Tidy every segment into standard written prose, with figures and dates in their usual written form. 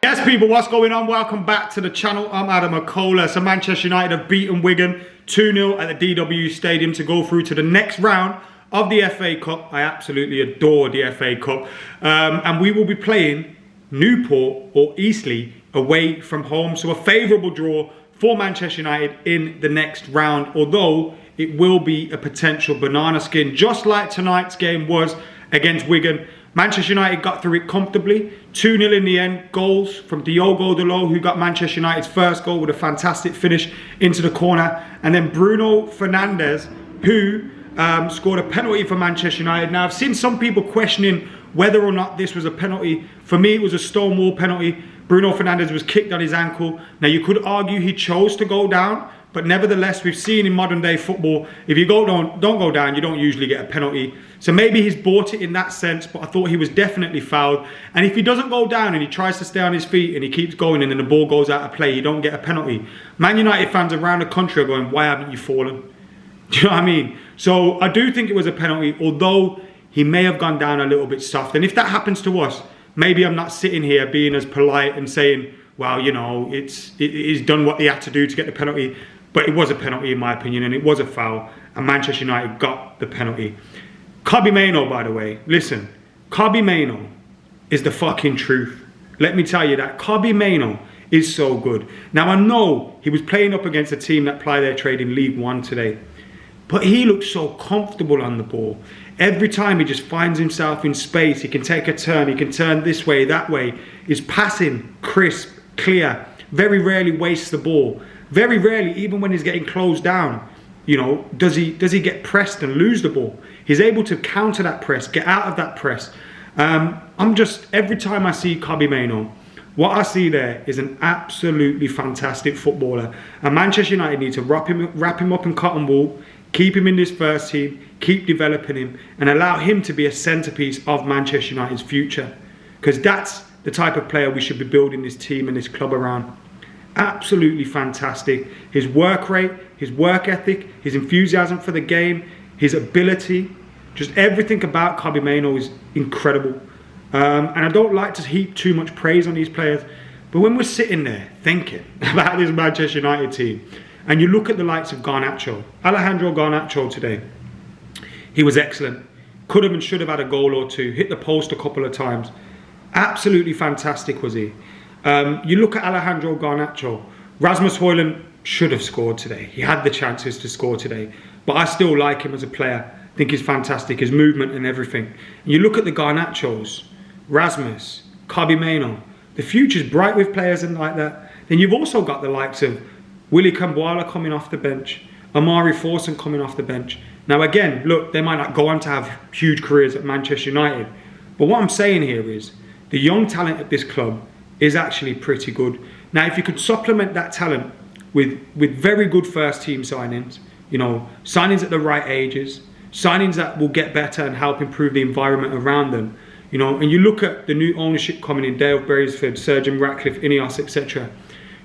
Yes, people, what's going on? Welcome back to the channel. I'm AdamMcKola. So Manchester United have beaten Wigan 2-0 at the DW Stadium to go through to the next round of the FA Cup. I absolutely adore the FA Cup. And we will be playing Newport or Eastleigh away from home. So a favourable draw for Manchester United in the next round, although it will be a potential banana skin, just like tonight's game was against Wigan. Manchester United got through it comfortably, 2-0 in the end. Goals from Diogo Dalot, who got Manchester United's first goal with a fantastic finish into the corner. And then Bruno Fernandes, who scored a penalty for Manchester United. Now, I've seen some people questioning whether or not this was a penalty. For me, it was a stonewall penalty. Bruno Fernandes was kicked on his ankle. Now, you could argue he chose to go down, but nevertheless, we've seen in modern day football, if you don't go down, you don't usually get a penalty. So maybe he's bought it in that sense, but I thought he was definitely fouled. And if he doesn't go down and he tries to stay on his feet and he keeps going and then the ball goes out of play, you don't get a penalty. Man United fans around the country are going, why haven't you fallen? Do you know what I mean? So I do think it was a penalty, although he may have gone down a little bit soft. And if that happens to us, maybe I'm not sitting here being as polite and saying, well, you know, he's done what he had to do to get the penalty. But it was a penalty in my opinion, and it was a foul, and Manchester United got the penalty. Kobbie Mainoo, by the way, listen, Kobbie Mainoo is the fucking truth. Let me tell you that. Kobbie Mainoo is so good. Now, I know he was playing up against a team that ply their trade in League One today, but he looks so comfortable on the ball. Every time he just finds himself in space, he can take a turn, he can turn this way, that way. His passing, crisp, clear, very rarely wastes the ball. Very rarely, even when he's getting closed down, you know, does he get pressed and lose the ball. He's able to counter that press, get out of that press. Every time I see Kobbie Mainoo, what I see there is an absolutely fantastic footballer. And Manchester United need to wrap him up in cotton wool, keep him in this first team, keep developing him, and allow him to be a centrepiece of Manchester United's future. Because that's the type of player we should be building this team and this club around. Absolutely fantastic. His work rate, his work ethic, his enthusiasm for the game, his ability, just everything about Kobbie Mainoo is incredible. And I don't like to heap too much praise on these players, but when we're sitting there thinking about this Manchester United team, and you look at the likes of Garnacho, Alejandro Garnacho today, he was excellent. Could have and should have had a goal or two, hit the post a couple of times. Absolutely fantastic was he. You look at Alejandro Garnacho, Rasmus Højlund should have scored today. He had the chances to score today, but I still like him as a player. I think he's fantastic, his movement and everything. And you look at the Garnachos, Rasmus, Kobbie Mainoo, the future's bright with players and like that. Then you've also got the likes of Willy Kambuala coming off the bench, Amari Forson coming off the bench. Now again, look, they might not go on to have huge careers at Manchester United, but what I'm saying here is the young talent at this club is actually pretty good. Now, if you could supplement that talent with very good first team signings, you know, signings at the right ages, signings that will get better and help improve the environment around them, you know, and you look at the new ownership coming in, Dale Brailsford, Sir Jim Ratcliffe, Ineos, etc.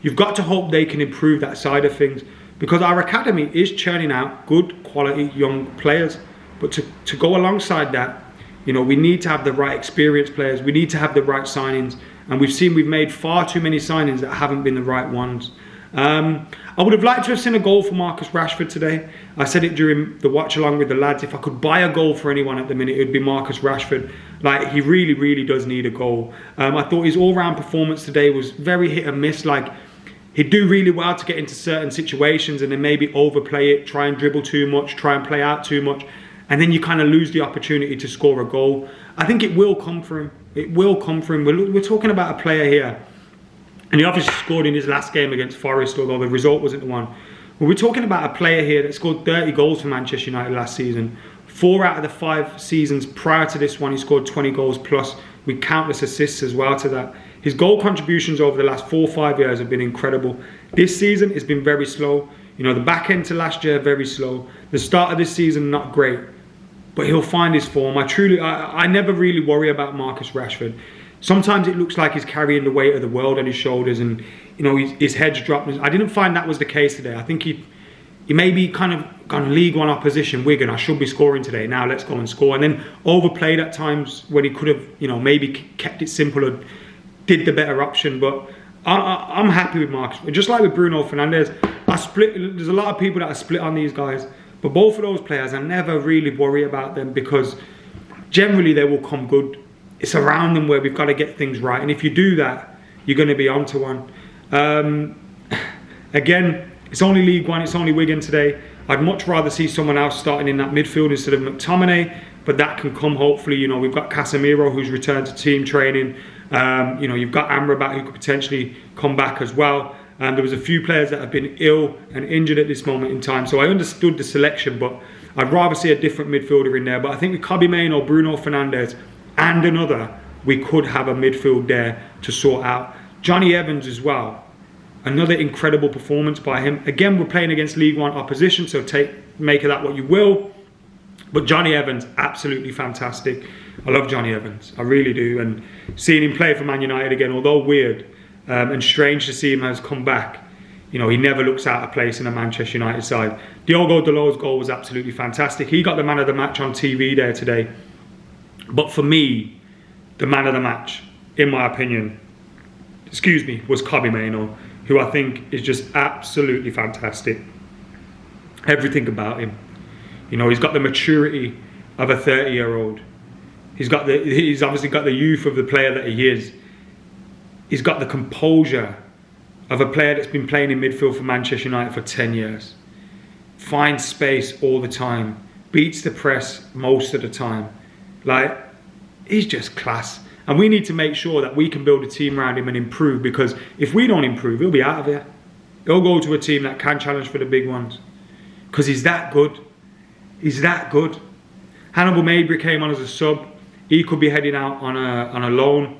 You've got to hope they can improve that side of things, because our academy is churning out good quality young players. But to go alongside that, you know, we need to have the right experienced players, we need to have the right signings. And we've made far too many signings that haven't been the right ones. I would have liked to have seen a goal for Marcus Rashford today. I said it during the watch along with the lads. If I could buy a goal for anyone at the minute, it would be Marcus Rashford. Like, he really, really does need a goal. I thought his all-round performance today was very hit and miss. Like, he'd do really well to get into certain situations and then maybe overplay it, try and dribble too much, try and play out too much. And then you kind of lose the opportunity to score a goal. I think it will come for him. It will come for him. We're talking about a player here, and he obviously scored in his last game against Forest, although the result wasn't the one. But we're talking about a player here that scored 30 goals for Manchester United last season. 4 out of the 5 seasons prior to this one, he scored 20 goals plus, with countless assists as well to that. His goal contributions over the last 4 or 5 years have been incredible. This season has been very slow. You know, the back end to last year, very slow. The start of this season, not great. But he'll find his form. I never really worry about Marcus Rashford. Sometimes it looks like he's carrying the weight of the world on his shoulders, and you know, his head's dropped. I didn't find that was the case today. I think he maybe kind of gone League One opposition. Wigan, I should be scoring today. Now let's go and score. And then overplayed at times when he could have, you know, maybe kept it simple or did the better option. But I'm happy with Marcus. Just like with Bruno Fernandes, there's a lot of people that are split on these guys. But both of those players, I never really worry about them because generally they will come good. It's around them where we've got to get things right. And if you do that, you're going to be onto one. Again, it's only League One, it's only Wigan today. I'd much rather see someone else starting in that midfield instead of McTominay. But that can come hopefully. You know, we've got Casemiro who's returned to team training. You know, you've got Amrabat who could potentially come back as well. There was a few players that have been ill and injured at this moment in time. So I understood the selection, but I'd rather see a different midfielder in there. But I think with Kobbie Mainoo, Bruno Fernandes and another, we could have a midfield there to sort out. Johnny Evans as well. Another incredible performance by him. Again, we're playing against League One opposition, so make of that what you will. But Johnny Evans, absolutely fantastic. I love Johnny Evans, I really do. And seeing him play for Man United again, although weird, and strange to see him has come back. You know, he never looks out of place in a Manchester United side. Diogo Dalot's goal was absolutely fantastic. He got the man of the match on TV there today. But for me, the man of the match, in my opinion, was Kobbie Mainoo, who I think is just absolutely fantastic. Everything about him. You know, he's got the maturity of a 30-year-old. He's obviously got the youth of the player that he is. He's got the composure of a player that's been playing in midfield for Manchester United for 10 years. Finds space all the time. Beats the press most of the time. Like, he's just class. And we need to make sure that we can build a team around him and improve, because if we don't improve, he'll be out of here. He'll go to a team that can challenge for the big ones. Because he's that good. He's that good. Hannibal Mabry came on as a sub. He could be heading out on a loan.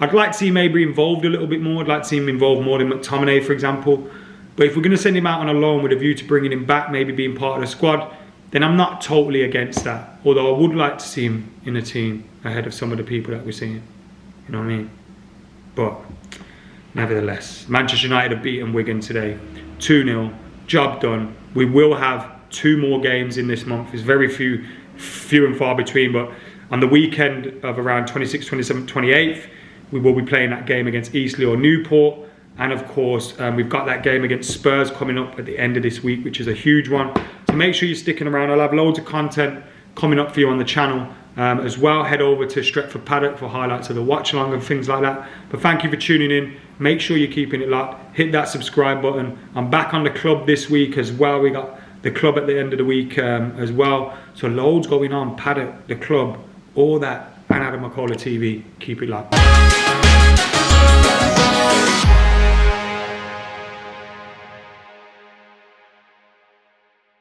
I'd like to see Mabry involved a little bit more. I'd like to see him involved more than McTominay, for example. But if we're going to send him out on a loan with a view to bringing him back, maybe being part of the squad, then I'm not totally against that. Although I would like to see him in a team ahead of some of the people that we're seeing. You know what I mean? But nevertheless, Manchester United have beaten Wigan today. 2-0. Job done. We will have 2 more games in this month. It's very few and far between. But on the weekend of around 26th, 27th, 28th, we will be playing that game against Eastleigh or Newport. And of course, we've got that game against Spurs coming up at the end of this week, which is a huge one. So make sure you're sticking around. I'll have loads of content coming up for you on the channel as well. Head over to Stretford Paddock for highlights of the watch along and things like that. But thank you for tuning in. Make sure you're keeping it locked. Hit that subscribe button. I'm back on the club this week as well. We got the club at the end of the week as well. So loads going on. Paddock, the club, all that. And AdamMcKola TV. Keep it locked.